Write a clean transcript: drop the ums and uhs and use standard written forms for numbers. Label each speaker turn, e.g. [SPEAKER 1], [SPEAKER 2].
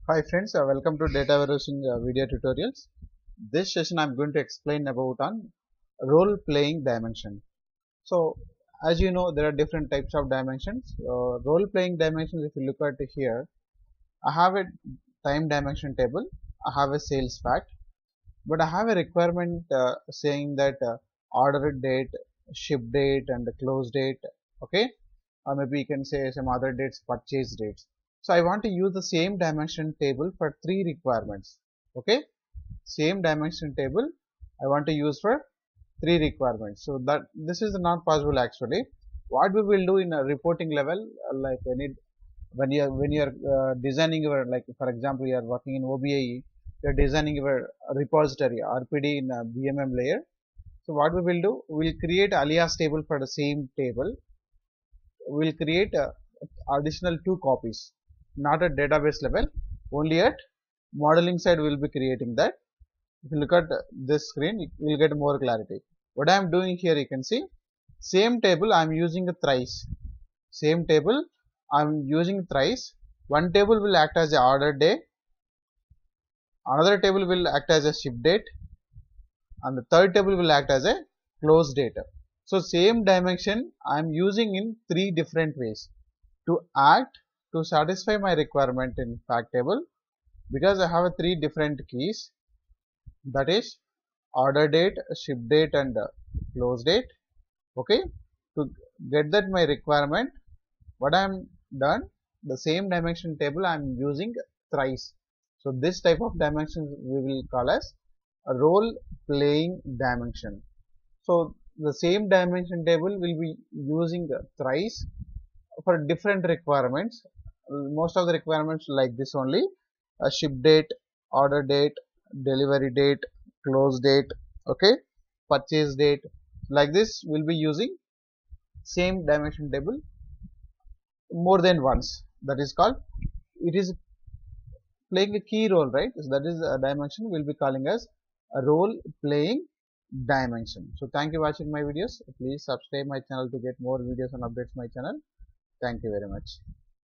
[SPEAKER 1] Hi friends, welcome to data warehousing video tutorials. This session I am going to explain about on role playing dimension. So as you know, there are different types of dimensions. Role playing dimensions, if you look at here, I have a time dimension table, I have a sales fact, but I have a requirement saying that order date, ship date and close date, okay, or maybe you can say some other dates, purchase dates. So I want to use the same dimension table for three requirements, okay, same dimension table I want to use for three requirements. So that this is not possible actually. What we will do in a reporting level, like when you are designing your, like for example you are working in OBAE, you are designing your repository RPD in a BMM layer. So what we will do, we will create alias table for the same table. We will create additional two copies, not at database level, only at modeling side we will be creating that. If you look at this screen, you will get more clarity. What I am doing here, you can see same table I am using thrice. Same table I am using thrice. One table will act as a order day, another table will act as a ship date, and the third table will act as a close date. So same dimension I am using in three different ways to act to satisfy my requirement in fact table, because I have three different keys, that is order date, ship date and close date. Okay, to get that my requirement, what I am done, the same dimension table I am using thrice. So this type of dimension we will call as a role playing dimension. So the same dimension table will be using thrice for different requirements. Most of the requirements like this only: a ship date, order date, delivery date, close date, okay, purchase date. Like this we'll be using same dimension table more than once. That is called, it is playing a key role, right? So that is a dimension we'll be calling as a role playing dimension. So thank you for watching my videos. Please subscribe my channel to get more videos and updates my channel. Thank you very much.